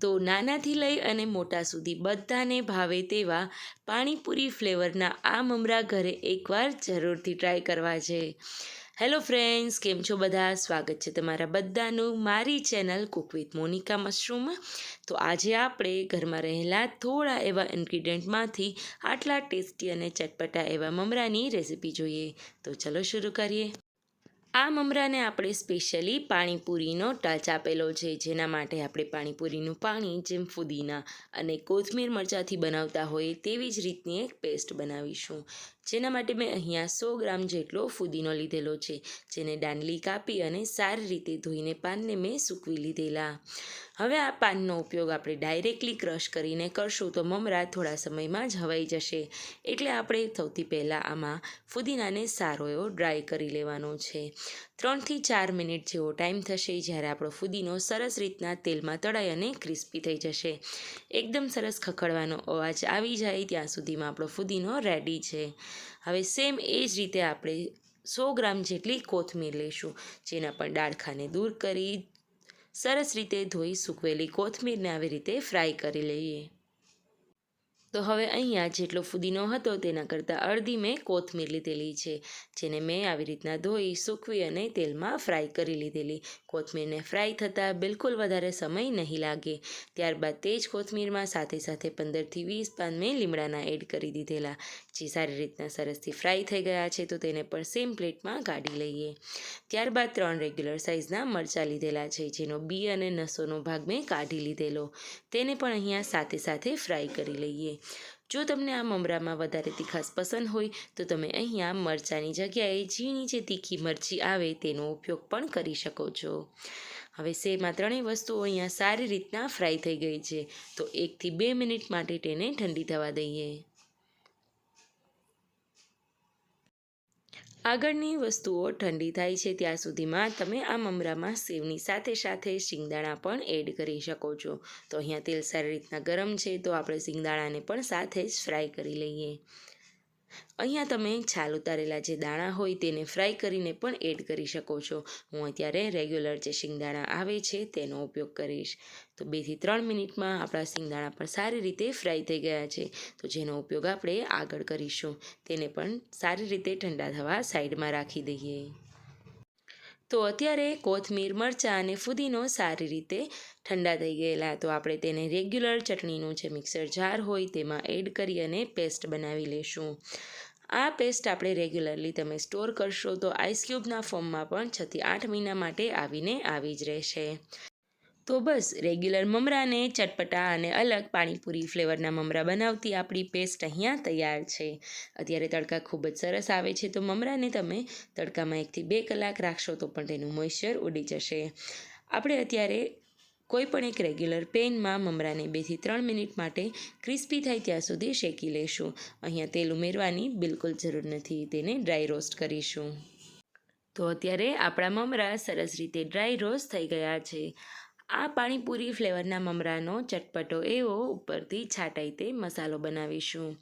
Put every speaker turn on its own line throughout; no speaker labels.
તો નાનાથી લઈ અને મોટા સુધી બધાને ભાવે તેવા પાણીપુરી ફ્લેવરના આ મમરા ઘરે એકવાર જરૂરથી ટ્રાય કરવા છે. હેલો ફ્રેન્ડ્સ, કેમ છો બધા? સ્વાગત છે તમારા બધાનું મારી ચેનલ કુક વિથ મોનિકા મશરૂમમાં. તો આજે આપણે ઘરમાં રહેલા થોડા એવા ઇન્ગ્રીડિયન્ટમાંથી આટલા ટેસ્ટી અને ચટપટા એવા મમરાની રેસીપી જોઈએ. તો ચલો શરૂ કરીએ. આ મમરાને આપણે સ્પેશિયલી પાણીપુરીનો ટચ આપેલો છે, જેના માટે આપણે પાણીપુરીનું પાણી જેમ ફુદીના અને કોથમીર મરચાંથી બનાવતા હોય તેવી જ રીતની એક પેસ્ટ બનાવીશું. જેના માટે મેં અહીંયા 100 ગ્રામ જેટલો ફુદીનો લીધેલો છે, જેને દાંડલી કાપી અને સારી રીતે ધોઈને પાનને મેં સૂકવી લીધેલા. હવે આ પાનનો ઉપયોગ આપણે ડાયરેક્ટલી ક્રશ કરીને કરશું તો મમરા થોડા સમયમાં જ હવાઈ જશે. એટલે આપણે સૌથી પહેલાં આમાં ફુદીનાને સારો એવો ડ્રાય કરી લેવાનો છે. 3 થી 4 મિનિટ જેવો ટાઈમ થશે જ્યારે આપણો ફુદીનો સરસ રીતના તેલમાં તળાઈ અને ક્રિસ્પી થઈ જશે. એકદમ સરસ ખખડવાનો અવાજ આવી જાય ત્યાં સુધીમાં આપણો ફુદીનો રેડી છે. હવે સેમ એ જ રીતે આપણે 100 ગ્રામ જેટલી કોથમીર લઈશું, જેના પણ ડાળખાને દૂર કરી સરસ રીતે ધોઈ સૂકવેલી કોથમીરને આવી રીતે ફ્રાય કરી લઈએ. તો હવે અહીંયા જેટલો ફુદીનો હતો તેના કરતાં અડધી મેં કોથમીર લીધેલી છે, જેને મેં આવી રીતના ધોઈ સૂકવી અને તેલમાં ફ્રાય કરી લીધેલી. કોથમીરને ફ્રાય થતાં બિલકુલ વધારે સમય નહીં લાગે. ત્યારબાદ તે જ કોથમીરમાં સાથે 15થી 20 પાન મેં લીમડાના એડ કરી દીધેલા, જે સારી રીતના સરસથી ફ્રાય થઈ ગયા છે. તો તેને પણ સેમ પ્લેટમાં કાઢી લઈએ. ત્યારબાદ 3 રેગ્યુલર સાઇઝના મરચાં લીધેલા છે, જેનો બી અને નસોનો ભાગ મેં કાઢી લીધેલો. તેને પણ અહીંયા સાથે ફ્રાય કરી લઈએ. જો તમને આ મમરામાં વધારે તીખાશ પસંદ હોય તો તમે અહીંયા મરચાંની જગ્યાએ ઝીણી જે તીખી મરચી આવે તેનો ઉપયોગ પણ કરી શકો છો. હવે સેમ આ ત્રણેય વસ્તુઓ અહીંયા સારી રીતના ફ્રાય થઈ ગઈ છે, તો 1 થી 2 મિનિટ માટે તેને ઠંડી થવા દઈએ. આગળની વસ્તુઓ ઠંડી થાય છે ત્યાં સુધીમાં તમે આ મમરામાં સેવની સાથે શિંગદાણા પણ એડ કરી શકો છો. તો અહીંયા તેલ સારી રીતના ગરમ છે, તો આપણે શિંગદાણાને પણ સાથે જ ફ્રાય કરી લઈએ. અહીંયા તમે છાલ ઉતારેલા જે દાણા હોય તેને ફ્રાય કરીને પણ એડ કરી શકો છો. હું અત્યારે રેગ્યુલર જે શિંગદાણા આવે છે તેનો ઉપયોગ કરીશ. તો 2 થી 3 મિનિટમાં આપણા શિંગદાણા પણ સારી રીતે ફ્રાય થઈ ગયા છે, તો જેનો ઉપયોગ આપણે આગળ કરીશું. તેને પણ સારી રીતે ઠંડા થવા સાઈડમાં રાખી દઈએ. તો અત્યારે કોથમીર, મરચાં અને ફુદીનો સારી રીતે ઠંડા થઈ ગયેલા. તો આપણે તેને રેગ્યુલર ચટણીનું જે મિક્સર જાર હોય તેમાં એડ કરી અને પેસ્ટ બનાવી લેશું. આ પેસ્ટ આપણે રેગ્યુલરલી તમે સ્ટોર કરશો તો આઈસ ક્યુબના ફોર્મમાં પણ 6 થી 8 મહિના માટે આવીને આવી જ રહેશે. તો બસ રેગ્યુલર મમરાને ચટપટા અને અલગ પાણીપુરી ફ્લેવરના મમરા બનાવતી આપણી પેસ્ટ અહીંયા તૈયાર છે. અત્યારે તડકા ખૂબ જ સરસ આવે છે, તો મમરાને તમે તડકામાં 1 થી 2 કલાક રાખશો તો પણ તેનું મોઇશ્ચર ઉડી જશે. આપણે અત્યારે કોઈ પણ એક રેગ્યુલર પેનમાં મમરાને 2 થી 3 મિનિટ માટે ક્રિસ્પી થાય ત્યાં સુધી શેકી લઈશું. અહીંયા તેલ ઉમેરવાની બિલકુલ જરૂર નથી, તેને ડ્રાય રોસ્ટ કરીશું. તો અત્યારે આપણા મમરા સરસ રીતે ડ્રાય રોસ્ટ થઈ ગયા છે. આ પાણીપુરી ફ્લેવરના મમરાનો ચટપટો એવો ઉપરથી છાંટાઈ તે મસાલો બનાવીશું.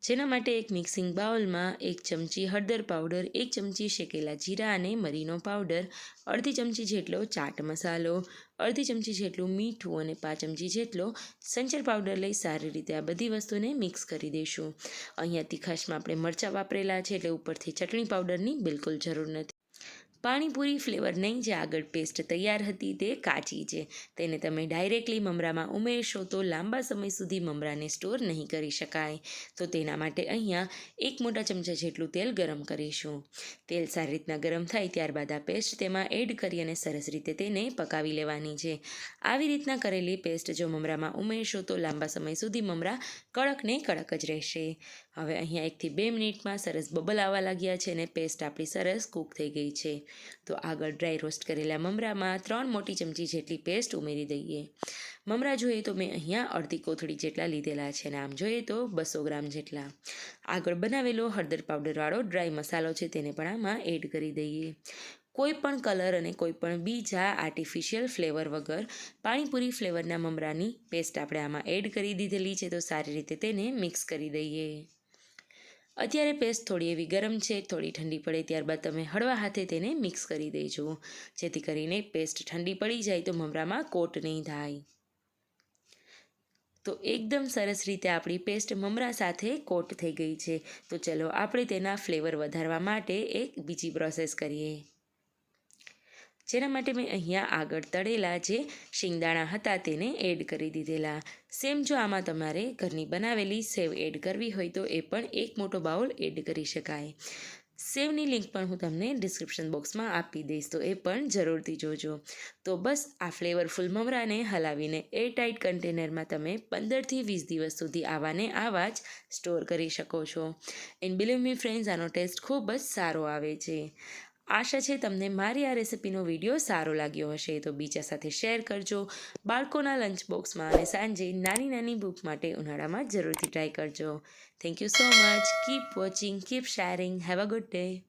જેના માટે એક મિક્સિંગ બાઉલમાં 1 ચમચી હળદર પાવડર, 1 ચમચી શેકેલા જીરા અને મરીનો પાવડર, અડધી ચમચી જેટલો ચાટ મસાલો, અડધી ચમચી જેટલું મીઠું અને 5 ચમચી જેટલો સંચર પાવડર લઈ સારી રીતે આ બધી વસ્તુને મિક્સ કરી દઈશું. અહીંયા તીખાશમાં આપણે મરચાં વાપરેલા છે, એટલે ઉપરથી ચટણી પાવડરની બિલકુલ જરૂર નથી. પાણીપુરી ફ્લેવરની જે આગળ પેસ્ટ તૈયાર હતી તે કાચી છે. તેને તમે ડાયરેક્ટલી મમરામાં ઉમેરશો તો લાંબા સમય સુધી મમરાને સ્ટોર નહીં કરી શકાય. તો તેના માટે અહીંયા 1 મોટા ચમચા જેટલું તેલ ગરમ કરીશું. તેલ સારી રીતના ગરમ થાય ત્યારબાદ આ પેસ્ટ તેમાં એડ કરી અને સરસ રીતે તેને પકાવી લેવાની છે. આવી રીતના કરેલી પેસ્ટ જો મમરામાં ઉમેરશો તો લાંબા સમય સુધી મમરા કડક ને કડક જ રહેશે. હવે અહીંયા 1 થી 2 મિનિટમાં સરસ બબલ આવવા લાગ્યા છે અને પેસ્ટ આપણી સરસ કૂક થઈ ગઈ છે. તો આગળ ડ્રાય રોસ્ટ કરેલા મમરામાં 3 મોટી ચમચી જેટલી પેસ્ટ ઉમેરી દઈએ. મમરા જોઈએ તો મેં અહીંયા અડધી કોથળી જેટલા લીધેલા છે અને આમ જોઈએ તો 200 ગ્રામ જેટલા. આગળ બનાવેલો હળદર પાવડરવાળો ડ્રાય મસાલો છે તેને પણ આમાં એડ કરી દઈએ. કોઈ પણ કલર અને કોઈ પણ બીજા આર્ટિફિશિયલ ફ્લેવર વગર પાણીપુરી ફ્લેવરના મમરાની પેસ્ટ આપણે આમાં એડ કરી દીધેલી છે, તો સારી રીતે તેને મિક્સ કરી દઈએ. અત્યારે પેસ્ટ થોડી એવી ગરમ છે, થોડી ઠંડી પડે ત્યારબાદ તમે હળવા હાથે તેને મિક્સ કરી દેજો, જેથી કરીને પેસ્ટ ઠંડી પડી જાય તો મમરામાં કોટ નહીં થાય. તો એકદમ સરસ રીતે આપણી પેસ્ટ મમરા સાથે કોટ થઈ ગઈ છે. તો ચલો આપણે તેના ફ્લેવર વધારવા માટે એક બીજી પ્રોસેસ કરીએ. જેના માટે મેં અહીંયા આગળ તળેલા જે શિંગદાણા હતા તેને એડ કરી દીધેલા. સેમ જો આમાં તમારે ઘરની બનાવેલી સેવ એડ કરવી હોય તો એ પણ એક મોટો બાઉલ એડ કરી શકાય. સેવની લિંક પણ હું તમને ડિસ્ક્રિપ્શન બોક્સમાં આપી દઈશ, તો એ પણ જરૂરથી જોજો. તો બસ આ ફ્લેવરફુલ મમરાને હલાવીને એરટાઇટ કન્ટેનરમાં તમે 15થી 20 દિવસ સુધી આવાને આવા જ સ્ટોર કરી શકો છો. એન્ડ બિલીવ મી ફ્રેન્ડ્સ, આનો ટેસ્ટ ખૂબ જ સારો આવે છે. આશા છે તમને મારી આ રેસિપીનો વિડીયો સારો લાગ્યો હશે, તો બીજા સાથે શેર કરજો. બાળકોના લંચ બોક્સમાં અને સાંજે નાની નાની ભૂખ માટે ઉનાળામાં જરૂરથી ટ્રાય કરજો. Thank you so much. Keep watching, keep sharing. Have a good day.